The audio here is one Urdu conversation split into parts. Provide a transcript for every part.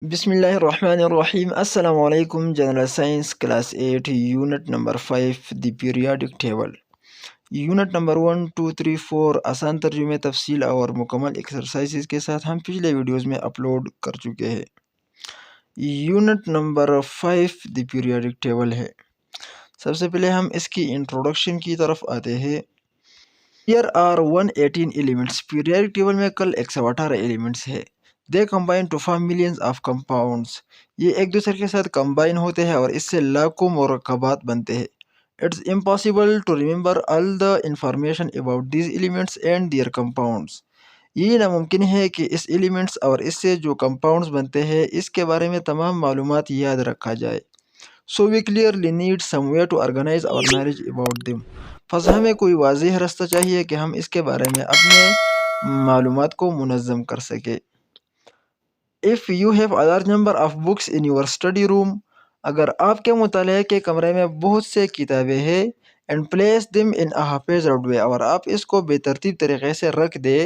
بسم اللہ الرحمن الرحیم۔ السلام علیکم۔ General science class 8 unit number 5 دی پیریاڈک ٹیبل۔ یونٹ نمبر 1 2 3 4 آسان ترجمے، تفصیل اور مکمل ایکسرسائزز کے ساتھ ہم پچھلے ویڈیوز میں اپلوڈ کر چکے ہیں۔ یونٹ نمبر 5 دی پیریاڈک ٹیبل ہے۔ سب سے پہلے ہم اس کی انٹروڈکشن کی طرف آتے ہیں۔ Here are 118 elements۔ Periodic table میں کل 118 ایلیمنٹس ہے۔ They combine to form millions of compounds۔ یہ ایک دوسرے کے ساتھ کمبائن ہوتے ہیں اور اس سے لاکھوں مرکبات بنتے ہیں۔ It's impossible to remember all the information about these elements and their compounds۔ یہ ناممکن ہے کہ اس ایلیمنٹس اور اس سے جو کمپاؤنڈز بنتے ہیں اس کے بارے میں تمام معلومات یاد رکھا جائے۔ So we clearly need some way to organize our knowledge about them۔ پس ہمیں کوئی واضح راستہ چاہیے کہ ہم اس کے بارے میں اپنے معلومات کو منظم کر سکیں۔ If you have a large number of books in your study room، اگر آپ کے مطالعے کے کمرے میں بہت سے کتابیں ہیں، and place them in a haphazard way، اور آپ اس کو بے ترتیب طریقے سے رکھ دے،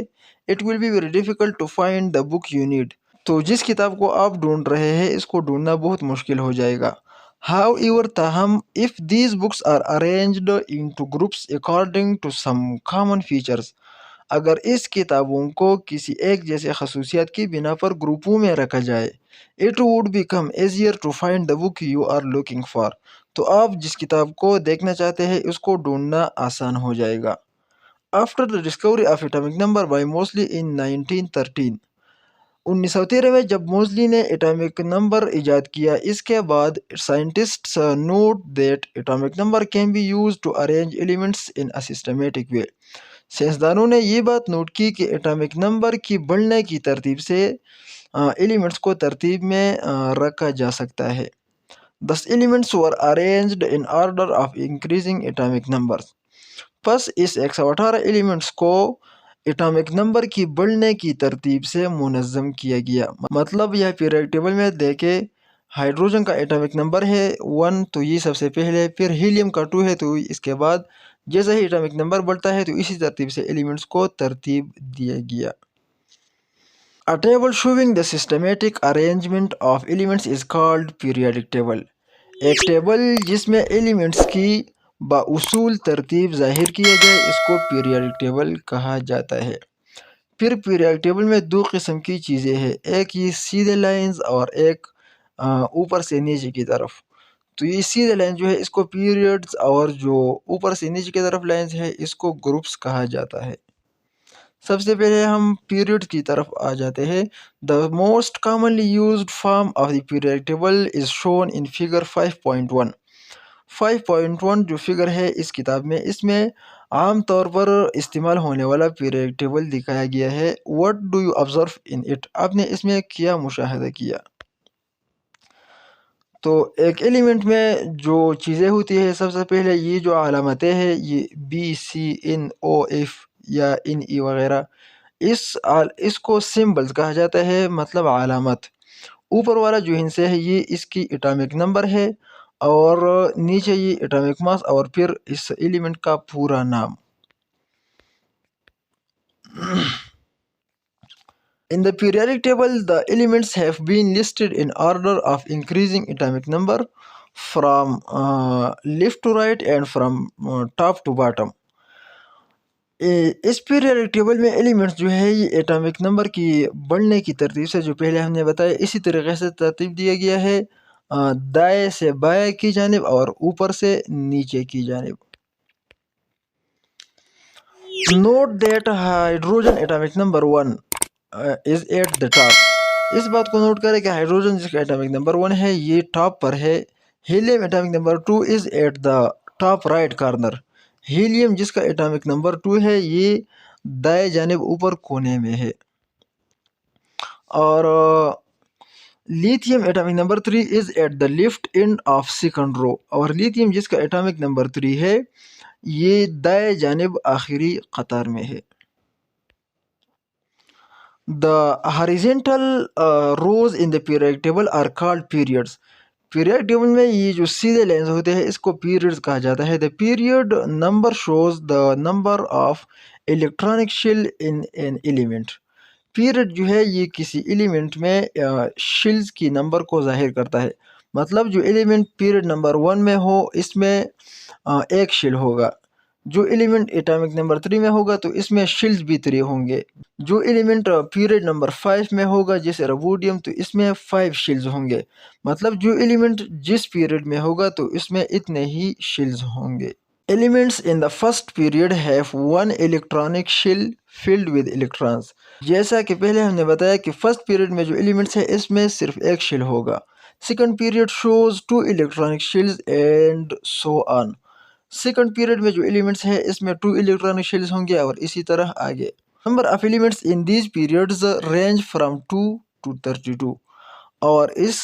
it will be very difficult to find the book you need۔ تو جس کتاب کو آپ ڈھونڈ رہے ہیں اس کو ڈھونڈنا بہت مشکل ہو جائے گا۔ However، تاہم if these books are arranged into groups according to some common features، اگر اس کتابوں کو کسی ایک جیسے خصوصیات کی بنا پر گروپوں میں رکھا جائے، it would become easier to find the book you are looking for۔ تو آپ جس کتاب کو دیکھنا چاہتے ہیں اس کو ڈھونڈنا آسان ہو جائے گا۔ After the discovery of atomic number by Moseley in 1913، 1913 میں جب موزلی نے ایٹامک نمبر ایجاد کیا، اس کے بعد scientists note that atomic number can be used to arrange elements in a systematic way۔ سائنسدانوں نے یہ بات نوٹ کی کہ ایٹامک نمبر کی بڑھنے کی ترتیب سے ایلیمنٹس کو ترتیب میں رکھا جا سکتا ہے۔ Thus elements were arranged in order of increasing atomic numbers۔ پس اس 118 ایلیمنٹس کو ایٹامک نمبر کی بڑھنے کی ترتیب سے منظم کیا گیا۔ مطلب یہ پیریڈک ٹیبل میں دیکھیں، ہائیڈروجن کا ایٹامک نمبر ہے 1، تو یہ سب سے پہلے، پھر ہیلیم کا 2 ہے، تو اس کے بعد جیسا ہی ایٹامک نمبر بڑھتا ہے تو اسی ترتیب سے ایلیمنٹس کو ترتیب دیا گیا۔ A table showing the systematic arrangement of elements is called periodic table۔ ایک ٹیبل جس میں ایلیمنٹس کی باصول ترتیب ظاہر کیا جائے اس کو پیریڈک ٹیبل کہا جاتا ہے۔ پھر پیریڈک ٹیبل میں دو قسم کی چیزیں ہیں، ایک یہ سیدھے لائنز اور ایک اوپر سے نیچے کی طرف۔ تو یہ سیدھے لائن جو ہے اس کو پیریڈز، اور جو اوپر سے نیچے کی طرف لائنز ہے اس کو گروپس کہا جاتا ہے۔ سب سے پہلے ہم پیریڈ کی طرف آ جاتے ہیں۔ The most commonly used form of the periodic table is shown in figure 5.1۔ 5.1 جو فگر ہے اس کتاب میں، اس میں عام طور پر استعمال ہونے والا پیریڈک ٹیبل دکھایا گیا ہے۔ What do you observe in it؟ آپ نے اس میں کیا مشاہدہ کیا؟ تو ایک ایلیمنٹ میں جو چیزیں ہوتی ہے، سب سے پہلے یہ جو علامتیں ہیں، یہ B C N O F یا این ای وغیرہ، اس کو سمبلز کہا جاتا ہے، مطلب علامت۔ اوپر والا جو ہندسہ ہے یہ اس کی ایٹامک نمبر ہے، اور نیچے یہ ایٹامک ماس، اور پھر اس ایلیمنٹ کا پورا نام۔ In the periodic table, the elements have been listed in order of increasing atomic number from left to right and from top to bottom۔ اس پیریڈک ٹیبل میں ایلیمنٹس جو ہے یہ ایٹامک نمبر کی بڑھنے کی ترتیب سے، جو پہلے ہم نے بتایا اسی طریقے سے ترتیب دیا گیا ہے، دائیں سے بائیں کی جانب اور اوپر سے نیچے کی جانب۔ Note that hydrogen atomic number 1 is at the top۔ اس بات کو نوٹ کریں کہ ہائیڈروجن جس کا ایٹامک نمبر 1 ہے یہ ٹاپ پر ہے۔ Helium atomic number 2 is at the top right corner۔ Helium جس کا ایٹامک نمبر 2 ہے یہ دائیں جانب اوپر کونے میں ہے۔ اور lithium atomic number 3 is at the left end of second row۔ اور لیتھیم جس کا ایٹامک نمبر 3 ہے یہ دائیں جانب آخری قطار میں ہے۔ The horizontal rows in the periodic table are called periods۔ Period table میں یہ جو سیدھے لائنز ہوتے ہیں اس کو پیریڈز کہا جاتا ہے۔ The period number shows the number of electronic shell in an element۔ Period جو ہے یہ کسی ایلیمنٹ میں شیلز کی نمبر کو ظاہر کرتا ہے. مطلب جو ایلیمنٹ پیریڈ نمبر 1 میں ہو اس میں ایک شیل ہوگا. جو ایلیمنٹ ایٹامک نمبر 3 میں ہوگا تو اس میں شیلز بھی 3 ہوں گے. جو ایلیمنٹ پیریڈ نمبر 5 میں ہوگا جیسے روبوڈیم تو اس میں 5 شیلز ہوں گے. مطلب جو ایلیمنٹ جس پیریڈ میں ہوگا تو اس میں اتنے ہی شیلز ہوں گے. Elements in the first period have one electronic shell filled with electrons. جیسا کہ پہلے ہم نے بتایا کہ فرسٹ پیریڈ میں جو ایلیمنٹس ہے اس میں صرف ایک شیل ہوگا. Second period shows 2 electronic shells and so on. Second period میں جو ایلیمنٹس ہے اس میں 2 electronic shells ہوں گے اور اسی طرح آگے. Number of elements in these periods range from 2 to 32. اور اس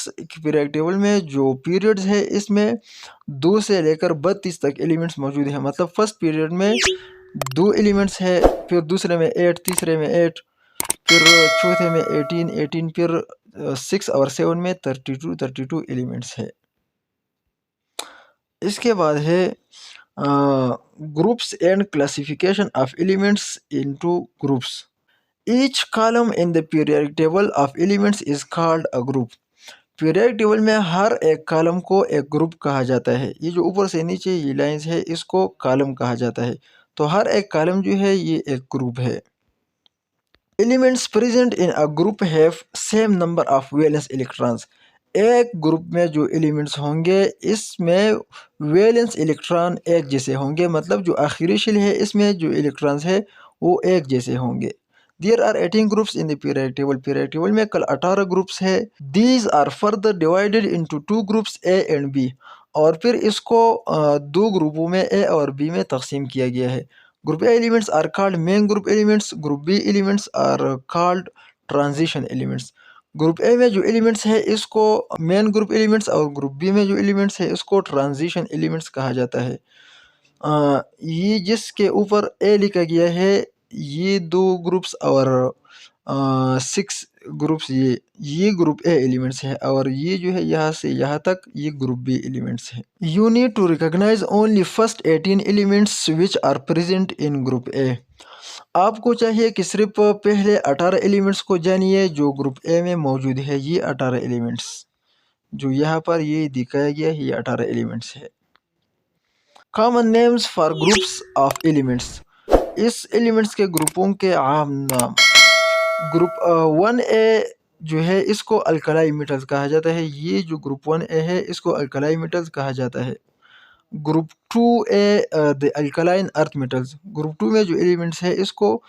پیریڈ ٹیبل میں جو پیریڈز ہے اس میں 2 سے لے کر 32 تک ایلیمنٹس موجود ہیں. مطلب فرسٹ پیریڈ میں 2 ایلیمنٹس ہے، پھر دوسرے میں 8، تیسرے میں 8، پھر چوتھے میں 18، پھر 6 اور 7 میں 32 ایلیمنٹس ہے. اس کے بعد ہے groups and classification of elements into groups. Each column in the periodic table of elements is called a group. Periodic table میں ہر ایک کالم کو ایک گروپ کہا جاتا ہے. یہ جو اوپر سے نیچے یہ لائنز ہے اس کو کالم کہا جاتا ہے. تو ہر ایک کالم جو ہے یہ ایک گروپ ہے. Elements present in a group have same number of valence electrons. ایک گروپ میں جو ایلیمنٹس ہوں گے اس میں ویلنس الیکٹران ایک جیسے ہوں گے. مطلب جو آخری شیل ہے اس میں جو الیکٹرانز ہے وہ ایک جیسے ہوں گے. There are 18 groups in the periodic table. Periodic table میں کل 18 گروپس ہے. These are further divided into 2 groups A and B. اور پھر اس کو 2 گروپوں میں A اور B میں تقسیم کیا گیا ہے. Group A elements are called main group elements. Group B elements are called transition elements. Group A میں جو ایلیمنٹس ہے اس کو مین گروپ ایلیمنٹس اور گروپ بی میں جو ایلیمنٹس ہے اس کو ٹرانزیشن ایلیمنٹس کہا جاتا ہے. یہ جس کے اوپر اے لکھا گیا ہے یہ 2 گروپس اور 6 گروپس یہ گروپ اے ایلیمنٹس ہے اور یہ جو ہے یہاں سے یہاں تک یہ گروپ بی ایلیمنٹس ہے. You need to recognize only first 18 elements which are present in group A. آپ کو چاہیے کہ صرف پہلے 18 ایلیمنٹس کو جانیے جو گروپ اے میں موجود ہے. یہ 18 ایلیمنٹس جو یہاں پر یہ دکھایا گیا ہے یہ 18 ایلیمنٹس ہے. Common names for groups of elements. اس ایلیمنٹس کے گروپوں کے عام نام. گروپ 1A جو ہے اس کو الکلائی میٹلز کہا جاتا ہے. یہ جو گروپ 1A ہے اس کو الکلائی میٹلز کہا جاتا ہے. گروپ 2A دی الکلائن ارتھ میٹلز. گروپ 2 میں جو ایلیمنٹس ہے اس کو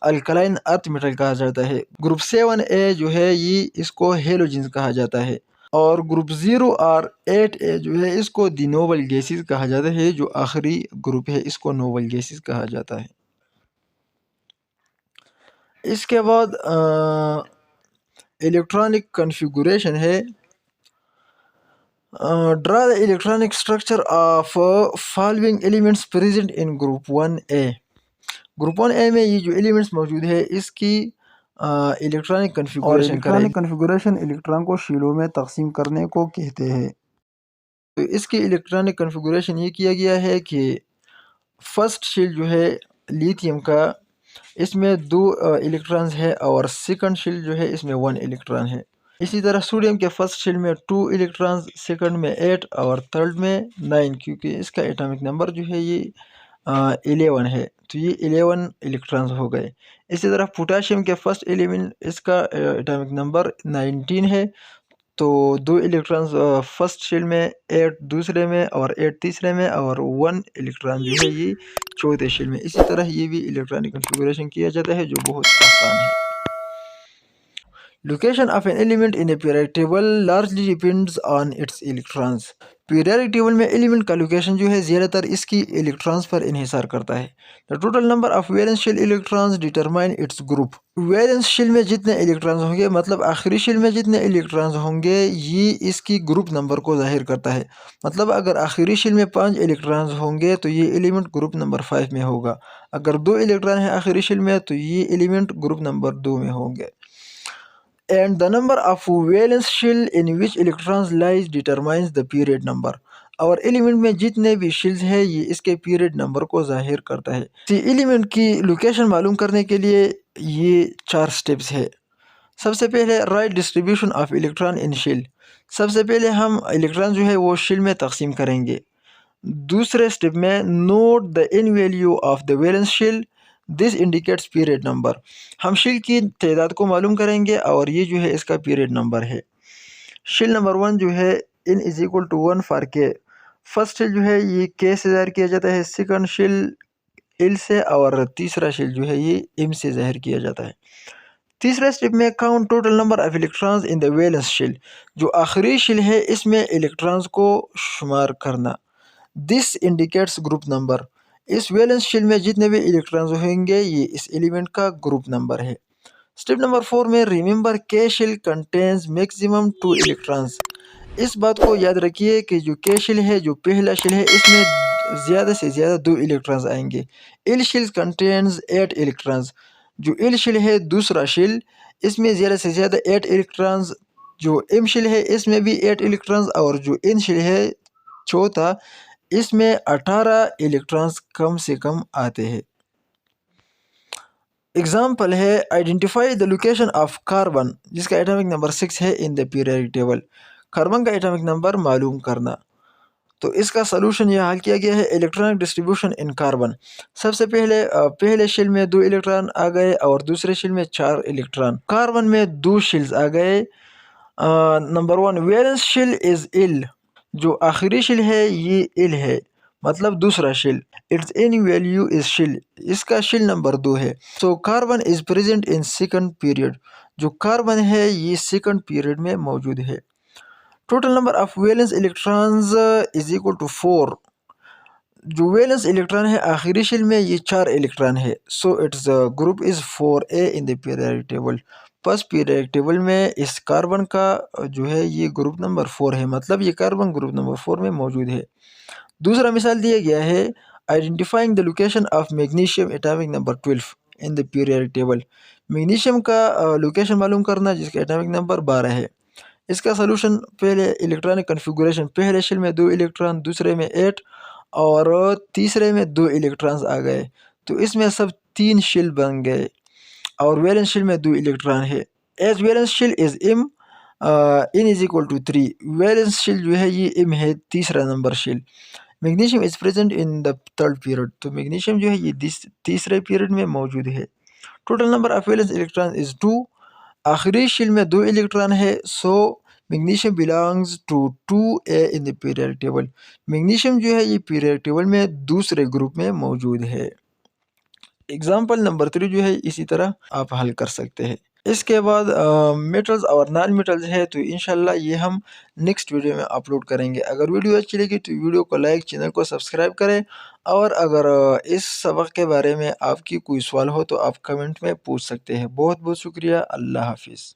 الکلائن ارتھ میٹل کہا جاتا ہے. گروپ 7A جو ہے یہ اس کو ہیلوجنز کہا جاتا ہے. اور گروپ 0 اور 8A جو ہے اس کو دی نوبل گیسز کہا جاتا ہے. جو آخری گروپ ہے اس کو نوبل گیسز کہا جاتا ہے. اس کے بعد الیکٹرانک کنفیگوریشن ہے. Draw the electronic structure of following elements present in group 1A. Group 1A میں یہ جو ایلیمنٹس موجود ہے اس کی الیکٹرانک کنفیگوریشن کریں. الیکٹرانک کنفیگوریشن الیکٹران کو شیلوں میں تقسیم کرنے کو کہتے ہیں. تو اس کی الیکٹرانک کنفیگوریشن یہ کیا گیا ہے کہ فرسٹ شیل جو ہے لیتھیم کا اس میں 2 الیکٹرانز ہے اور سیکنڈ شیل جو ہے اس میں 1 الیکٹران ہے. اسی طرح سوڈیم کے فرسٹ شیل میں 2 الیکٹرانز، سیکنڈ میں 8 اور تھرڈ میں 9 کیونکہ اس کا ایٹامک نمبر جو ہے یہ 11 ہے تو یہ 11 الیکٹرانز ہو گئے. اسی طرح پوٹاشیم کے فرسٹ ایلیمنٹ اس کا ایٹامک نمبر 19 ہے تو 2 الیکٹرانز فرسٹ شیل میں، 8 دوسرے میں اور 8 تیسرے میں اور 1 الیکٹران جو ہے یہ چوتھے شیل میں. اسی طرح یہ بھی الیکٹرانک کنفیگوریشن کیا جاتا ہے جو بہت آسان ہے. Location of an element in a periodic table largely depends on its electrons. Periodic table میں ایلیمنٹ کا لوکیشن جو ہے زیادہ تر اس کی الیکٹرانز پر انحصار کرتا ہے. The total number of valence shell electrons determine its group. Valence shell میں جتنے الیکٹرانز ہوں گے مطلب آخری شیل میں جتنے الیکٹرانز ہوں گے یہ اس کی گروپ نمبر کو ظاہر کرتا ہے. مطلب اگر آخری شیل میں 5 الیکٹرانز ہوں گے تو یہ ایلیمنٹ گروپ نمبر 5 میں ہوگا. اگر 2 الیکٹران ہیں آخری شیل میں تو یہ ایلیمنٹ گروپ نمبر 2 میں ہوں گے. And the number of valence shell in which electrons lies determines the period number. اور ایلیمنٹ میں جتنے بھی شیلز ہے یہ اس کے پیریڈ نمبر کو ظاہر کرتا ہے۔ اسی ایلیمنٹ کی لوکیشن معلوم کرنے کے لیے یہ 4 سٹیپس ہے۔ سب سے پہلے write distribution of electron in shell, سب سے پہلے ہم الیکٹران جو ہے وہ شیل میں تقسیم کریں گے۔ دوسرے سٹیپ میں note the n value of the valence shell, this indicates period number, ہم شیل کی تعداد کو معلوم کریں گے اور یہ جو ہے اس کا پیریڈ نمبر ہے۔ شیل نمبر 1 جو ہے n is equal to 1 for k، first shell جو ہے یہ k سے ظاہر کیا جاتا ہے، سیکنڈ شیل l سے، اور تیسرا شیل جو ہے یہ m سے ظاہر کیا جاتا ہے۔ تیسرے سٹیپ میں count total number of electrons in the valence shell, جو آخری شیل ہے اس میں الیکٹرانز کو شمار کرنا، دس انڈیکیٹس گروپ نمبر، اس ویلنس شیل میں جتنے بھی الیکٹرانز ہوں گے یہ اس ایلیمنٹ کا گروپ نمبر ہے۔ سٹیپ نمبر 4 میں remember k shell contains maximum 2 electrons, اس بات کو یاد رکھیے کہ جو k شیل ہے، جو پہلا شیل ہے، اس میں زیادہ سے زیادہ 2 الیکٹرانز آئیں گے۔ l شیل کنٹینز 8 الیکٹرانز، جو l شیل ہے دوسرا شیل، اس میں زیادہ سے زیادہ 8 الیکٹرانز، جو m شیل ہے اس میں بھی 8 الیکٹرانز، اور جو n شیل ہے چوتھا، اس میں 18 الیکٹرانز کم سے کم آتے ہیں۔ اگزامپل ہے identify the location of carbon, جس کا ایٹامک نمبر 6 ہے ان دا پیریڈک ٹیبل، کاربن کا ایٹامک نمبر معلوم کرنا۔ تو اس کا سلوشن یہ حل کیا گیا ہے، الیکٹرانک ڈسٹریبیوشن ان کاربن، سب سے پہلے شیل میں 2 الیکٹران آ گئے اور دوسرے شیل میں 4 الیکٹران، کاربن میں 2 شیلز آ گئے۔ نمبر 1 ویلنس شیل از L، جو آخری شیل ہے یہ L ہے، مطلب دوسرا shell, its n value is shell, اس کا شیل نمبر 2 ہے۔ So carbon is present in second period, جو کاربن ہے یہ سیکنڈ پیریڈ میں موجود ہے۔ Total number of valence electrons is equal to 4، جو ویلنس الیکٹران ہے آخری شیل میں یہ 4 الیکٹران ہے، so its group is 4a in the periodic table, پس پیریڈک ٹیبل میں اس کاربن کا جو ہے یہ گروپ نمبر 4 ہے، مطلب یہ کاربن گروپ نمبر 4 میں موجود ہے۔ دوسرا مثال دیا گیا ہے identifying the location of magnesium atomic number 12 in the periodic table, magnesium کا لوکیشن معلوم کرنا جس کا ایٹامک نمبر 12 ہے۔ اس کا سلوشن پہلے الیکٹرانک کنفیگوریشن، پہلے شیل میں 2 الیکٹران، دوسرے میں 8 اور تیسرے میں 2 الیکٹرانز آ گئے، تو اس میں سب 3 شیل بن گئے، اور ویلنس شیل میں 2 الیکٹران ہے۔ As valence shell is M، n is equal to 3، valence shell جو ہے یہ M ہے، تیسرا number shell. Magnesium is present in the third period, تو میگنیشیم جو ہے یہ تیسرے پیریڈ میں موجود ہے۔ Total number of valence electron is 2، آخری شیل میں 2 الیکٹران ہے، so magnesium belongs to 2a in the periodic table, magnesium جو ہے یہ پیریڈک ٹیبل میں دوسرے گروپ میں موجود ہے۔ اگزامپل نمبر 3 جو ہے اسی طرح آپ حل کر سکتے ہیں۔ اس کے بعد میٹلز اور نان میٹلز ہے، تو انشاءاللہ یہ ہم نیکسٹ ویڈیو میں اپلوڈ کریں گے۔ اگر ویڈیو اچھی لگی تو ویڈیو کو لائک، چینل کو سبسکرائب کریں، اور اگر اس سبق کے بارے میں آپ کی کوئی سوال ہو تو آپ کمنٹ میں پوچھ سکتے ہیں۔ بہت بہت شکریہ، اللہ حافظ۔